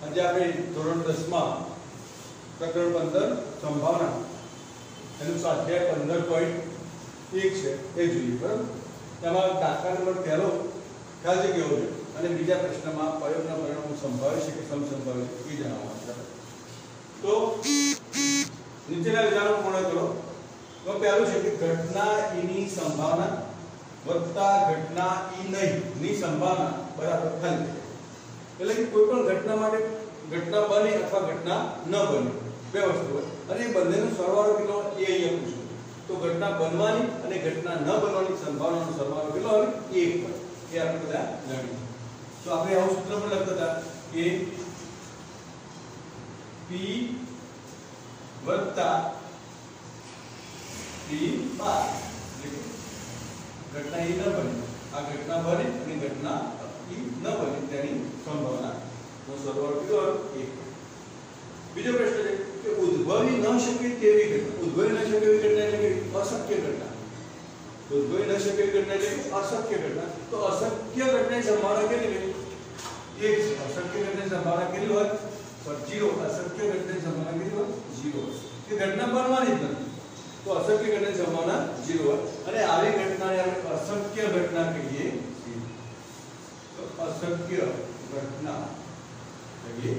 આજે આપણે ધોરણ 10 માં પ્રકરણ 15 સંભાવના એનું સ્વાધ્યાય 15.1 છે એ જોઈએ બરાબર. તેમાં દાખલા નંબર પહેલો ખ્યાલ છે કેવો છે અને બીજા પ્રશ્નમાં પ્રયોગના પરિણામો સંભાવ્ય છે કે સમસંભાવ્ય છે એ જણાવવાનું છે. તો નીચેના વિધાનો પૂર્ણ કરો. તો પહેલું છે કે ઘટના ઈ ની સંભાવના વત્તા ઘટના ઈ નહીં ની સંભાવના બરાબર ખાલી. એટલે કે કોઈ પણ ઘટના માટે ઘટના બને અથવા ઘટના ન બને બે વસ્તુ હોય અને એ બંનેનો સરવાળો કેટલો એ અહીંયા પૂછ્યું. તો ઘટના બનવાની અને ઘટના ન બનવાની સંભાવનાનો સરવાળો કેટલો આવે 1 હોય. એ આપણે બધા જાણીએ. તો આપણે આવું સૂત્ર પણ લખતા હતા કે p વત્તા p બાર ઘટના ઈ ન બને આ ઘટના બને અને ઘટના ઈ ન બને તેની સંભાવના નો સરવાળો કેટલો આવે 1. બીજો પ્રશ્ન છે કે ઉદ્ભવી ન શકે તેવી ઘટના. ઉદ્ભવી ન શકે એવી ઘટના એટલે કે અશક્ય ઘટના. ઉદ્ભવી ન શકે એવી ઘટના એટલે અશક્ય ઘટના. તો અશક્ય ઘટનાની સંભાવના કેટલી છે? 1 છે. અશક્ય ઘટનાની સંભાવના કેટલી હોય? 0. અશક્ય ઘટનાની સંભાવના કેટલી હોય? 0. કે ઘટના બનવાની જ નથી. તો અશક્ય ઘટનાની સંભાવના 0 હોય અને આવી ઘટનાને આપણે અશક્ય ઘટના કહીએ છીએ. તો અશક્ય ઘટના કહીએ.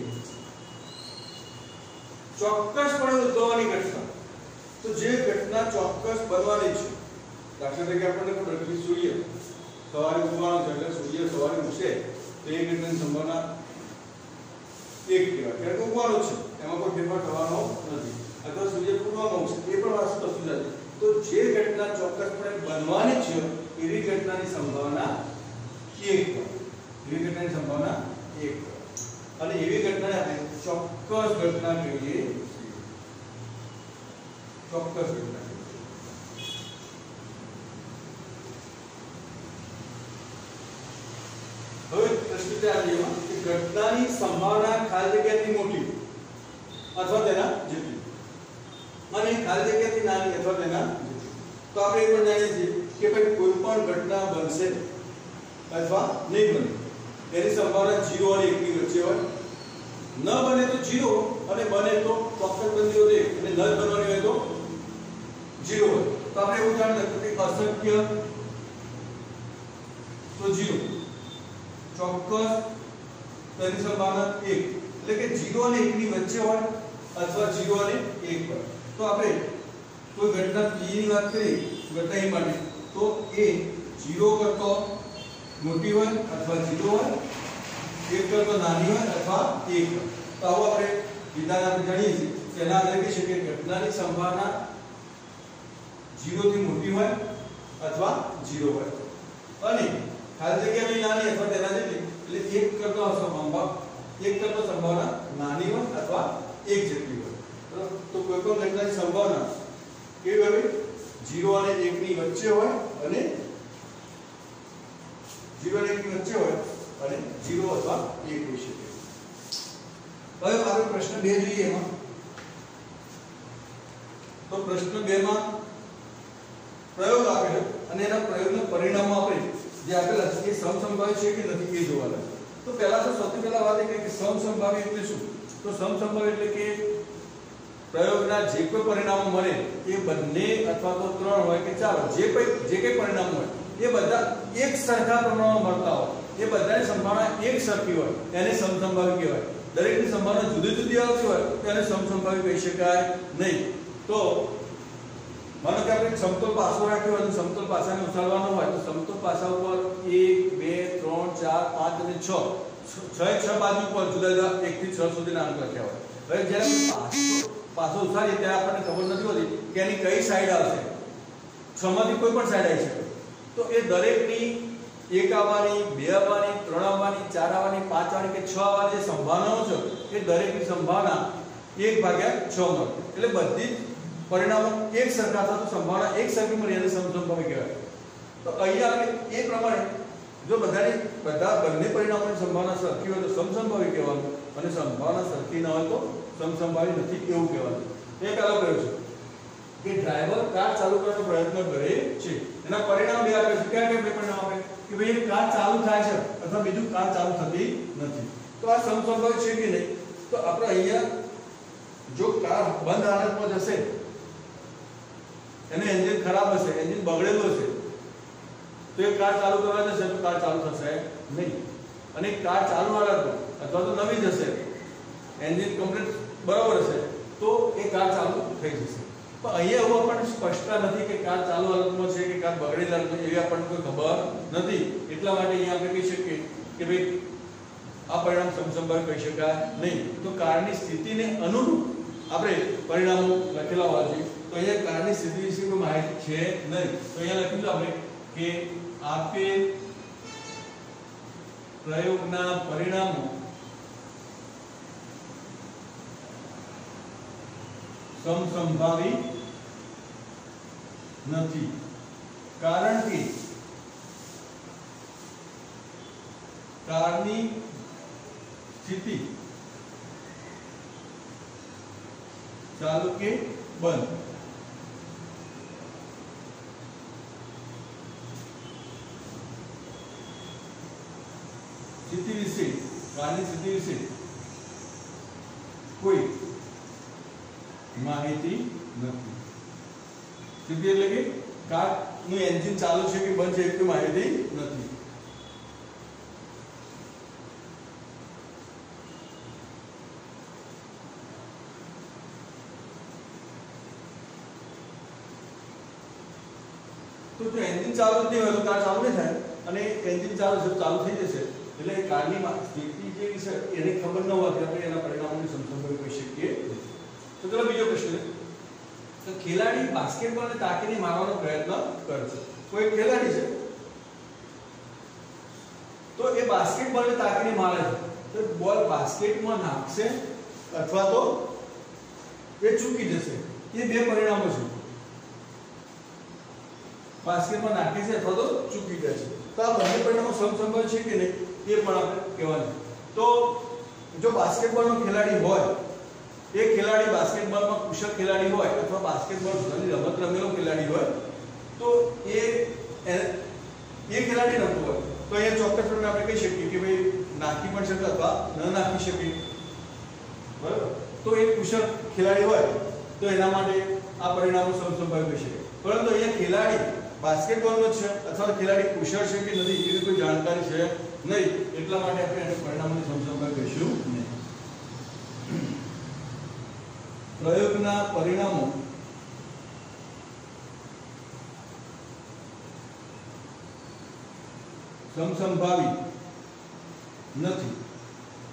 ચોક્કસપણે ઉદ્ભવવાની ઘટના. તો જે ઘટના ચોક્કસ બનવાની છે, દાખલા તરીકે આપણને ખબર છે સૂર્ય સવારે ઉગવાનો છે એટલે સૂર્ય સવારે ઉગશે તો એ ઘટનાની સંભાવના 1 કહેવાય કારણ કે ઉગવાનો છે એમાં કોઈ ફેરફાર થવાનો નથી. અથવા સૂર્ય પૂર્વમાં ઉગશે એ પણ વસ્તુ નથી. તો જે ઘટના ચોક્કસપણે બનવાની છે એવી ઘટનાની સંભાવના 1 હોય. એવી ઘટનાની સંભાવના 1 હોય. અને એવી ઘટનાને આપણે ચોક્કસ ઘટના કહીએ છીએ. ચોક્કસ ઘટના. હવે પ્રશ્ન છે આ જેમાં કે ઘટનાની સંભાવના ખાલી જગ્યાથી મોટી અથવા તેના જેટલી અને ખાલી જગ્યાથી નાની અથવા તેના જેટલી. તો આપણે એ પણ જાણીએ છીએ કે ભાઈ કોઈ પણ ઘટના બનશે અથવા નહીં બને એની સંભાવના 0 અને 1 ની વચ્ચે હોય. ન બને તો 0 અને બને તો ચોક્કસ બનતી હોય અને ન બનવાની હોય તો 0 હોય. તો આપણે એવું જાણી શકીએ કે અશક્ય તો 0, ચોક્કસ તેની સંભાવના 1 એટલે કે 0 અને 1 ની વચ્ચે હોય અથવા 0 અને 1 હોય. તો આપણે કોઈ ઘટના p ની વાત કરીએ ઘટના એ માટે તો એ 0 કરતો મોટી હોય અથવા 0 હોય, 1 કરતો નાની હોય અથવા 1 હોય. તો આવો આપણે વિધાન આપણે જાણીએ છીએ તેના આધારે કહી શકીએ કે ઘટનાની સંભાવના 0 થી મોટી હોય અથવા 0 હોય અને ખાલી જગ્યાની નાની અથવા તેના જેટલી એટલે 1 કરતો સંભાવના નાની હોય અથવા 1 જેટલી હોય. તો કોઈ પણ ઘટનાની સંભાવના કેવી હોય? 0 અને 1 ની વચ્ચે હોય અને 0 અને 1 ની વચ્ચે હોય અને 0 અથવા 1 હોઈ શકે. હવે આપણે પ્રશ્ન 2 જોઈએ એમાં. તો પ્રશ્ન 2 માં પ્રયોગ આપેલો અને એના પ્રયોગના પરિણામો આપણે જે આપેલા છે એ સમસંભાવી છે કે નથી એ જોવાના. તો પહેલા તો સૌથી પહેલા વાત એ કે સમસંભાવી એટલે શું? તો સમસંભાવી એટલે કે પ્રયોગના જે કોઈ પરિણામો મળે એ બંને અથવા તો 3 હોય કે 4 હોય જે કંઈ પરિણામ હોય એ બધા એક સરખા પ્રમાણમાં મળતા હોય, એ બધાની સંભાવના એક સરખી હોય એને સમસંભાવી કહેવાય. દરેકની સંભાવના જુદી જુદી આવતી હોય તેને સમસંભાવી કહી શકાય નહીં. તો માનો કે આપણે સમતલ પાસો રાખ્યો અને સમતલ પાસાને ઉછાળવાનો હોય તો સમતલ પાસા ઉપર 1 2 3 4 5 અને 6 બાજુ ઉપર જુદા જુદા 1 થી 6 સુધીના અંક લખ્યા હોય. હવે જ્યારે પાસો ઉછાળીએ ત્યારે આપણને ખબર નથી હોતી કે એની કઈ સાઈડ આવશે. 6 માંથી કોઈ પણ સાઈડ આવી શકે. તો એ દરેકની 1 આવવાની, 2 આવવાની, 3 આવવાની, 4 આવવાની, 5 આવવાની કે 6 આવવાની જે સંભાવનાઓ છે એ દરેકની સંભાવના 1/6 મળે. એટલે બધી પરિણામો એક સરખા થતા સંભાવના એક સરખી મળી એને સમસંભાવી કહેવાય. તો અહીંયા આપણે એ પ્રમાણે જો બંને પરિણામોની સંભાવના સરખી હોય તો સમસંભાવી કહેવાનું અને સંભાવના સરખી ન હોય તો સમસંભાવી નથી એવું કહેવાનું. એ પહેલો પ્રયોગ છે કે ડ્રાઈવર કાર ચાલુ કરવાનો પ્રયત્ન કરે છે. એના પરિણામ બે આપે છે. કયા કયા પરિણામ આપે કે ભાઈ કાર ચાલુ થાય છે અથવા બીજું કાર ચાલુ થતી નથી. तो આ સમસંભાવી છે કે નહીં? તો આપણે અહીંયા જો કાર બંધ હાલતમાં જશે, એનું એન્જિન ખરાબ હશે, એન્જિન બગડેલું હશે, તો એ કાર ચાલુ કરવા જશે તો કાર ચાલુ થશે નહીં. અને કાર ચાલુ હાલતમાં અથવા તો નવી જ હશે, એન્જિન કમ્પ્લીટ બરાબર હશે, તો એ કાર ચાલુ થઈ જશે. પણ અહીંયા એવું આપણને સ્પષ્ટતા નથી કે કાર ચાલુ હાલતમાં છે કે કાર બગડેલી હાલતમાં છે, એવી આપણને કોઈ ખબર નથી. એટલા માટે અહીંયા આપણે કહી શકીએ કે ભાઈ આ પરિણામ સમસંભાવી કહી શકાય નહીં. તો કારની સ્થિતિને અનુરૂપ આપણે પરિણામો લખેલા હોવા જોઈએ. તો અહીંયા કારની સ્થિતિ વિશે કોઈ માહિતી છે નહીં. તો અહીંયા લખ્યું છે આપણે કે આપેલ પ્રયોગના પરિણામો સમસંભાવી નથી, કારણ કે કારની સ્થિતિ ચાલુ કે બંધ સ્થિતિ વિશે, કારની સ્થિતિ વિશે કોઈ માહિતી નથી. સ્થિતિ એટલે કે કારનું એન્જિન ચાલુ છે કે બંધ છે એ માહિતી નથી. તો જો એન્જિન ચાલુ જ નહીં હોય તો કાર ચાલુ નહીં થાય, અને એન્જિન ચાલુ છે તો ચાલુ થઈ જશે. એટલે કારની સ્થિતિ જે છે એને ખબર ન હોવાથી આપણે એના પરિણામોની સમસંભાવી કહી શકીએ. તો ચલો બીજો પ્રશ્ન. તો ખેલાડી બાસ્કેટબોલને તાકીને મારવાનો પ્રયત્ન કરે છે. કોઈ ખેલાડી છે તો એ બાસ્કેટબોલને તાકીને મારે છે, તો બોલ બાસ્કેટમાં નાખશે અથવા તો એ ચૂકી જશે. એ બે પરિણામો છે, બાસ્કેટમાં નાખે છે અથવા તો ચૂકી જાય છે. તો આ બંને પરિણામો સમસંભાવી છે કે નહીં એ પણ આપણે કહેવાનું. તો જો બાસ્કેટબોલનો ખેલાડી હોય, એ ખેલાડી બાસ્કેટબોલમાં કુશળ ખેલાડી હોય અથવા બાસ્કેટબોલ રમત રમેલો ખેલાડી હોય, તો એ ખેલાડી રમતો હોય તો અહીંયા ચોક્કસપણે આપણે કહી શકીએ કે ભાઈ નાખી પણ શકે અથવા ન નાખી શકે. બરાબર? તો એ કુશળ ખેલાડી હોય તો એના માટે આ પરિણામો સમસંભાવી કહી શકે. પરંતુ અહીંયા ખેલાડી બાસ્કેટબોલનો છે અથવા ખેલાડી કુશળ છે કે નથી એવી કોઈ જાણકારી છે નહીં. એટલા માટે આપણે એને પરિણામોની સમસંભાવી કહીશું નહીં. પ્રયોગના પરિણામો સમસંભાવી નથી,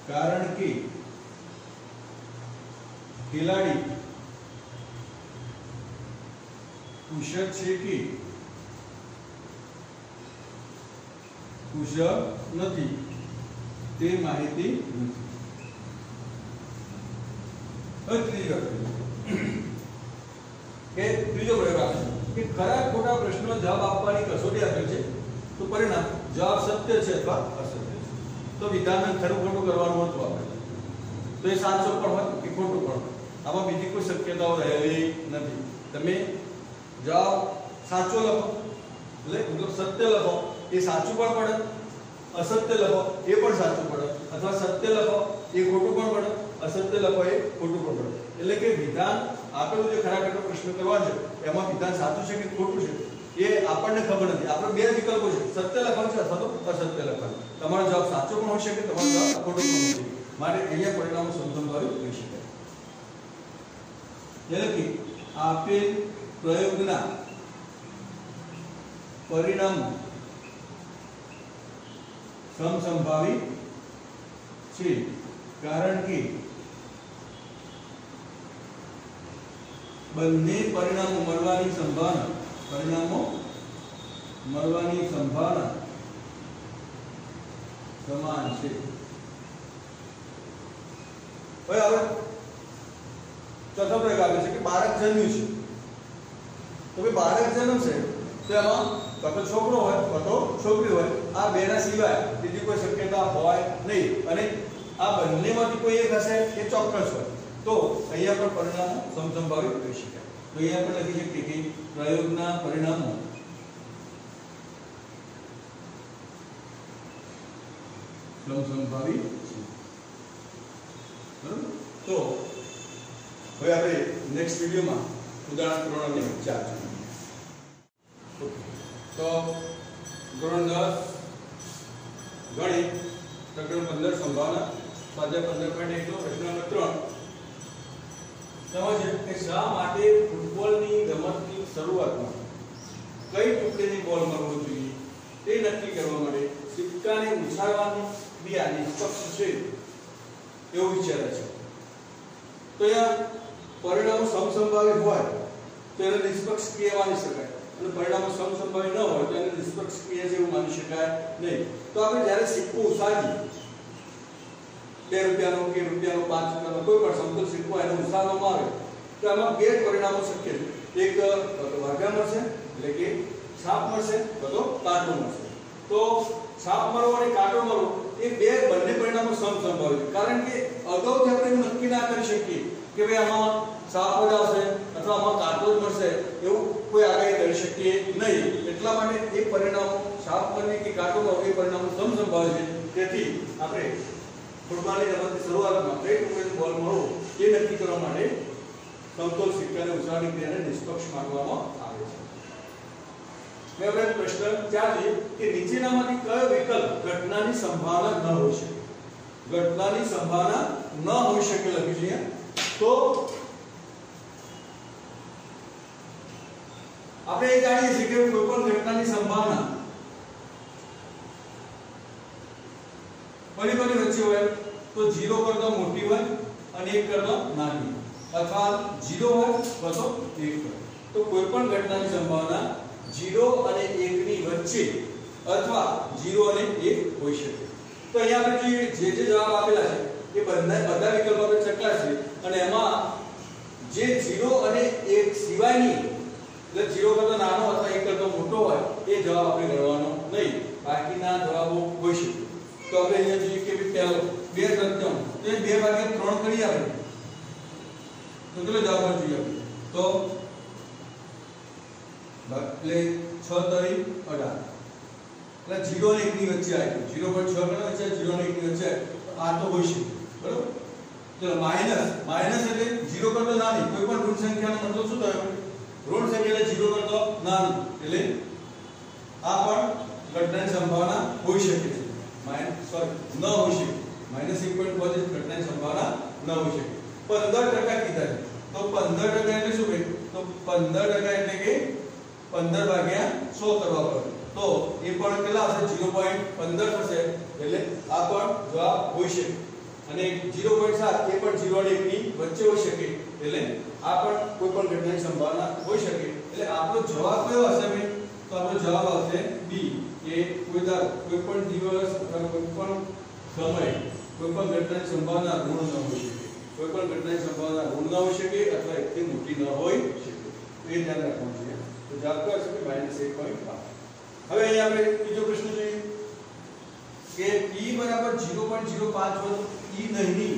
કારણ કે ખેલાડી કુશળ છે કે કુશળ નથી તે માહિતી નથી. ત્રીજો પ્રયોગ આપે કે ખરા ખોટા પ્રશ્નો જવાબ આપવાની કસોટી આપેલ છે, તો પરિણામ જવાબ સત્ય છે અથવા અસત્ય છે. તો વિધાનને ખરું ખોટું કરવાનું હતું આપણે, તો એ સાચું પણ હોય કે ખોટું પણ હોય, આમાં બીજી કોઈ શક્યતાઓ રહેલી નથી. તમે જવાબ સાચો લખો એટલે મતલબ સત્ય લખો એ સાચું પણ પડે, અસત્ય લખો એ પણ સાચું પડે, અથવા સત્ય લખો એ ખોટું પણ પડે, અસત્ય લખો એ ખોટું પણ પડે. એટલે કે વિધાન આપેલું જે ખરા ખોટા પ્રશ્ન કરવા છે એમાં વિધાન સાચું છે કે ખોટું છે એ આપણને ખબર નથી. આપણે બે વિકલ્પો છે, સત્ય લખવાનું છે અથવા તો અસત્ય લખવાનું. તમારો જવાબ સાચો પણ હોઈ શકે, તમારો જવાબ ખોટો પણ હોઈ શકે. માટે અહીંયા પરિણામો સમસંભાવી કહી શકાય. એટલે કે આપેલ પ્રયોગના પરિણામો સમસંભાવી છે, કારણ કે બંને પરિણામો મળવાની સંભાવના સમાન છે. હવે ચોથો પ્રયોગ આપે છે કે બાળક જન્મ્યું છે, તો ભાઈ બાળક જન્મશે તો એમાં કાં તો છોકરો હોય કાં તો છોકરી હોય, આ બેના સિવાય બીજી કોઈ શક્યતા હોય નહીં, અને આ બંનેમાંથી કોઈ એક હશે એ ચોક્કસ હોય. તો અહીંયા પણ પરિણામો સમસંભાવી કહી શકાય. તો અહીંયા પણ લખી શકીએ કે પ્રયોગના પરિણામો સમસંભાવી છે. હવે આપણે નેક્સ્ટ વિડિયોમાં ઉદાહરણ 3 અને 4 જોઈએ. ઓકે, તો ધોરણ 10 ગણિત પ્રકરણ 15 સંભાવના સ્વાધ્યાય 15.1 નો પ્રશ્ન નંબર 3 સમજે કે શા માટે ફૂટબોલની રમતની શરૂઆતમાં કઈ ટુકડીની બોલ મારવું જોઈએ તે નક્કી કરવા માટે સિક્કાને ઉછાળવાની ક્રિયા નિષ્પક્ષ છે એવું વિચારે છે. તો અહીંયા પરિણામો સમસંભાવી હોય તો એને નિષ્પક્ષ ક્રિયા માની શકાય અને પરિણામો સમસંભાવી ન હોય તો એને નિષ્પક્ષ ક્રિયા જેવું માની શકાય નહીં. તો આપણે જ્યારે સિક્કો ઉછાળીએ 2 રૂપિયાનો કે રૂપિયાનો 5 રૂપિયાનો કોઈ પણ સમતલ સિક્કો એને ઉછાળવામાં આવે તો આમાં બે પરિણામો શક્ય છે. એક વાઘા મળશે એટલે કે છાપ મળશે તો કાંટો મળશે. તો છાપ મારવો અને કાંટો મારવો એ બંને પરિણામો સમસંભાવી છે. કારણ કે અગાઉથી આપણે એવું નક્કી ના કરી શકીએ કે ભાઈ આમાં છાપ જ આવશે અથવા આમાં કાંટો જ મળશે એવું કોઈ આગાહી કરી શકીએ નહીં. એટલા માટે એ પરિણામો છાપ મારવી કે કાંટો મારવો એ પરિણામો સમસંભાવી છે. તેથી આપણે ફૂટબોલની રમતની શરૂઆતમાં કઈ ટુકડીની બોલ મારવો એ નક્કી કરવા માટે સમતોલ સિક્કાને ઉછાળવાની ક્રિયાને નિષ્પક્ષ માનવામાં આવે છે. હવે આપણે પ્રશ્ન 4 જોઈએ કે નીચેનામાંથી કયો વિકલ્પ ઘટનાની સંભાવના ન હોઈ શકે? ઘટનાની સંભાવના ન હોઈ શકે લખ્યું છે. તો આપણે એ જાણીએ છીએ કે કોઈ પણ ઘટનાની સંભાવના કોની વચ્ચે હોય તો 0 કરતા મોટી હોય અને 1 કરતા નાની અથવા 0 હોય અથવા 1 હોય. તો કોઈ પણ ઘટનાની સંભાવના 0 અને 1 ની વચ્ચે અથવા 0 અને 1 હોઈ શકે. તો અહીંયા આપણે જે જવાબ આપેલા છે એ બધા વિકલ્પો આપણે ચકાસીએ અને એમાં જે 0 અને 1 સિવાયની એટલે 0 કરતા નાનો અથવા 1 કરતા મોટો હોય એ જવાબ આપણે ગણવાનો નહીં. બાકીના જવાબો હોઈ શકે. તો આપણે અહીંયા જોઈએ કે પહેલો 2 તૃતીયાંશ તો એ 2 ભાગ્યા 3 કરી આપણે તો કેટલો જવાબ જોઈએ તો એટલે 6 તરી 18 એટલે 0 અને 1 ની વચ્ચે આવ્યું. 0.6 ની વચ્ચે 0 અને 1 ની વચ્ચે આ તો હોઈ શકે. બરોબર. ચલો માઈનસ એટલે 0 કરતા નાની કોઈ પણ ઋણ સંખ્યાનો મતલબ શું થાય? ઋણ સંખ્યા એટલે 0 કરતા નાની એટલે આ પણ ઘટનાની સંભાવના હોઈ શકે છે. ન હોઈ શકે. -1.5 ઘટનાની સંભાવના ન હોઈ શકે. 15% કીધા છે તો 15% એટલે શું ભાઈ? તો 15% એટલે કે 15 ભાગ્યા 100 કરવા પડે. તો એ પણ કેટલા હશે? 0.15 થશે. એટલે આ પણ જવાબ હોઈ શકે. અને 0.7 એ પણ 0 અને 1 ની વચ્ચે હોઈ શકે. એટલે આ પણ કોઈ પણ ઘટનાની સંભાવના હોઈ શકે. એટલે આપણો જવાબ કયો હશે ભાઈ? તો આપણો જવાબ આવશે બી કે કોઈ પણ દિવસ અથવા કોઈ પણ સમય કોઈ પણ ઘટનાની સંભાવના ઋણ ન હોઈ શકે. કોઈ પણ ઘટનાની સંભાવના ઋણ ન હોઈ શકે અથવા 1 થી મોટી ન હોઈ શકે. એ ધ્યાન રાખવાનું છે. તો જવાબ કયો હશે? -1.5. હવે અહીં આપણે બીજો પ્રશ્ન જોઈએ કે p બરાબર 0.05 હોય તો e નહીં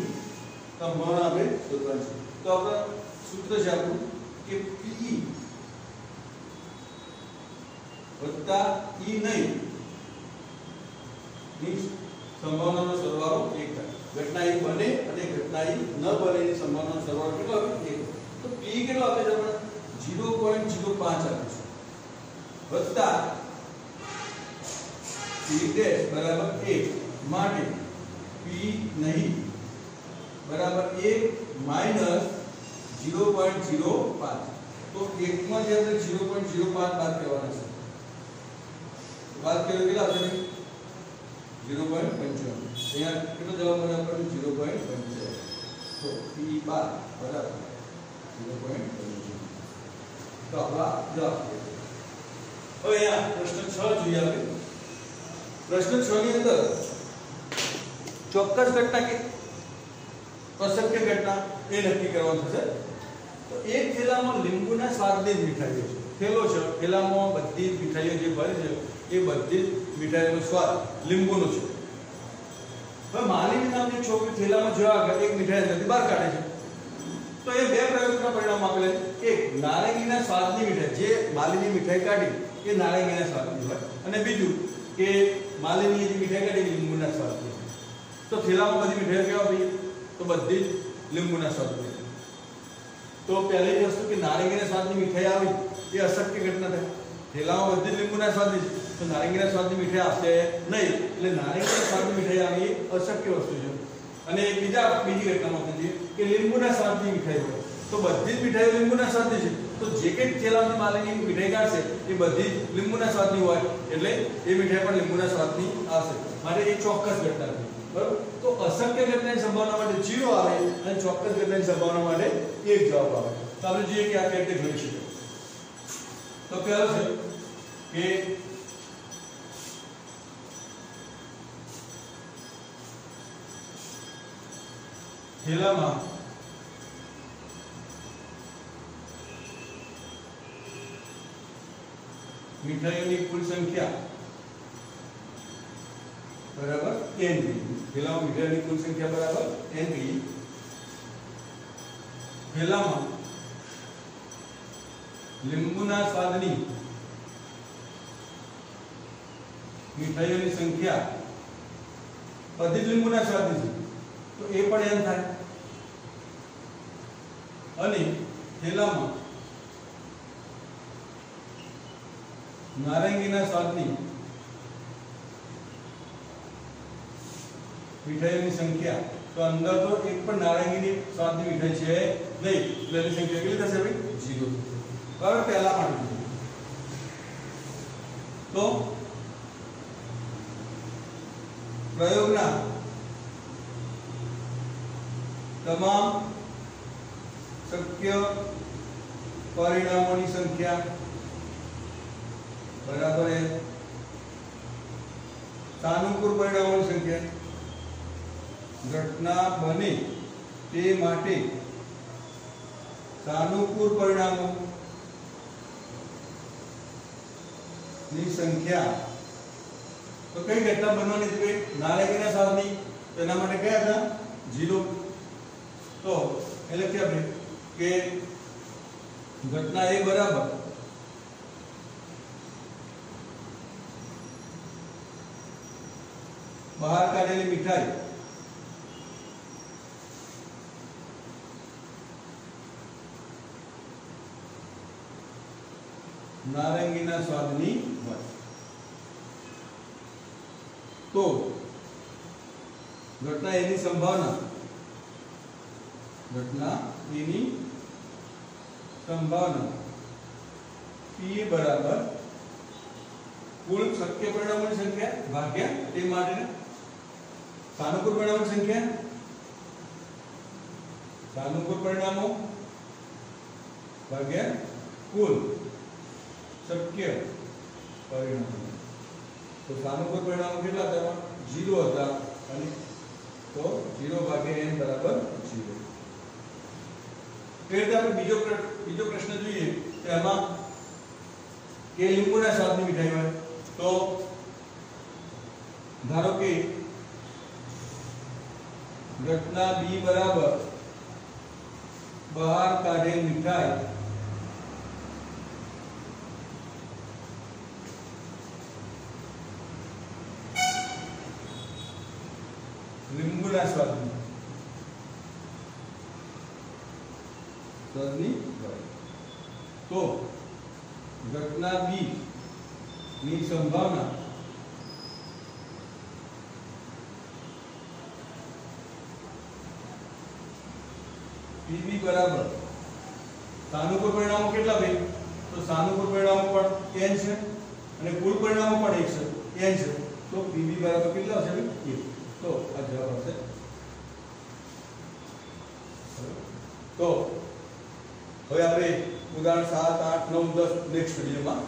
સંભાવના આપણે શોધવાની છે. તો આપણે સૂત્ર છે આપણું કે p વત્તા e નહીં ની સંભાવનાનો સરવાળો 1 થાય. ઘટના e બને અને ઘટના e ન બને ની સંભાવનાનો સરવાળો કેટલો આવે? 1. તો p કેટલો આપે છે આપણે? 0.05 આપે છે વત્તા p ડેશ બરાબર 1 માટે p નહીં બરાબર 1 માઈનસ 0.05. તો 1 માંથી આપણે 0.05 બાદ કરવાના છે. બાદ કર્યો કેટલા આવશે? 0.55. અહીંયા કેટલો જવાબ મળે આપણને? 0.55. તો p બાદ બરાબર 0.55. તો આપણા જવાબ. હવે અહીંયા પ્રશ્ન 6 જોઈએ આપણે. પ્રશ્ન 6 ની અંદર ચોક્કસ ઘટના કે અશક્ય ઘટના એ નક્કી કરવાનું થશે. તો એક થેલામાં લીંબુના સ્વાદની મીઠાઈઓ છે. થેલો છે, થેલામાં બધી જ મીઠાઈઓ જે ભરી છે એ બધી જ મીઠાઈનો સ્વાદ લીંબુનો છે. હવે માલિની નામની છોકરી થેલામાં જોયા આગળ એક મીઠાઈ અંદરથી બહાર કાઢે છે. તો એ બે પ્રયોગના પરિણામ આપેલા છે. એક નારંગીના સ્વાદની મીઠાઈ, જે માલિની મીઠાઈ કાઢી એ નારંગીના સ્વાદની હોય, અને બીજું કે માલિની જે મીઠાઈ કાઢી લીંબુના સ્વાદની. તો થેલામાં બધી મીઠાઈઓ કેવા ભાઈ? તો બધી જ લીંબુના સ્વાદની. તો પહેલી વસ્તુ કે નારંગીના સ્વાદની મીઠાઈ આવી એ અશક્ય ઘટના થાય. થેલામાં બધી લીંબુના સ્વાદની તો નારંગીના સ્વાદની મીઠાઈ આવશે નહીં, એટલે નારંગીના સ્વાદની મીઠાઈ આવી એ અશક્ય વસ્તુ છે. અને બીજી ઘટનામાં છે કે લીંબુના સ્વાદની મીઠાઈ હોય તો બધી જ મીઠાઈઓ લીંબુના સ્વાદની છે, તો જે કંઈ થેલામાંથી માલિની મીઠાઈ કાઢશે એ બધી લીંબુના સ્વાદની હોય, એટલે એ મીઠાઈ પણ લીંબુના સ્વાદની આવશે. માટે એ ચોક્કસ ઘટના છે. બરાબર. તો અશક્ય ઘટનાની સંભાવના માટે 0 આવે અને ચોક્કસ ઘટનાની સંભાવના માટે 1 જવાબ આવે. તો આપણે જોઈએ કે આ કેવી રીતે ગણી શકીએ. તો પહેલો છે કે થેલામાં મીઠાઈઓની કુલ સંખ્યા બરાબર n ગણી. થેલામાં મીઠાઈઓની કુલ સંખ્યા બરાબર n ગણી. થેલામાં લીંબુના સ્વાદની મીઠાઈઓની સંખ્યા બધી જ લીંબુના સ્વાદની છે તો એ પણ n થાય. અને થેલામાં નારંગીના સ્વાદની મીઠાઈઓની સંખ્યા તો અંદર તો એક પણ નારંગીની સ્વાદની મીઠાઈ છે નહીં, એટલે એની સંખ્યા કેટલી થશે ભાઈ? 0. બરાબર. પહેલા માટે તો પ્રયોગના તમામ શક્ય પરિણામોની સંખ્યા બરાબર है सानुकूल परिणामों की संख्या घटना बने ते माटे सानुकूल परिणामों की संख्या तो कई घटना बनवानी थी नारंगीना स्वादनी तो एना माटे क्या था 0 तो એટલે કે આપણે કે ઘટના A બરાબર બહાર કાઢેલી મીઠાઈ નારંગીના સ્વાદની હોય તો ઘટના એની સંભાવના P બરાબર કુલ શક્ય પરિણામોની સંખ્યા ભાગ્યા તે માટેના सानुकूल परिणामों की संख्या सानुकूल परिणामों भाग्या कुल शक्य परिणामों तो सानुकूल परिणामों કેટલા હતા 0 હતા અને તો 0 ભાગ્યા n બરાબર 0 એટલે આપણે બીજો પ્રશ્ન જોઈએ કે આમાં કે લીંબુના સ્વાદની મીઠાઈ હોય તો ધારો કે घटना B बराबर बाहर काढ़े मिठाई લીંબુના સ્વાદની તો ઘટના B ની સંભાવના PB बराबर सानुकूल परिणामों કેટલા ભાઈ તો સાનુકૂળ પરિણામો પણ n છે અને કુલ પરિણામો પણ 1 છે n છે તો PB બરાબર કેટલા હશે ભાઈ 1 તો આ જવાબ આવશે તો હવે આપણે ઉદાહરણ 7 8 9 10 નેક્સ્ટ વિડિયોમાં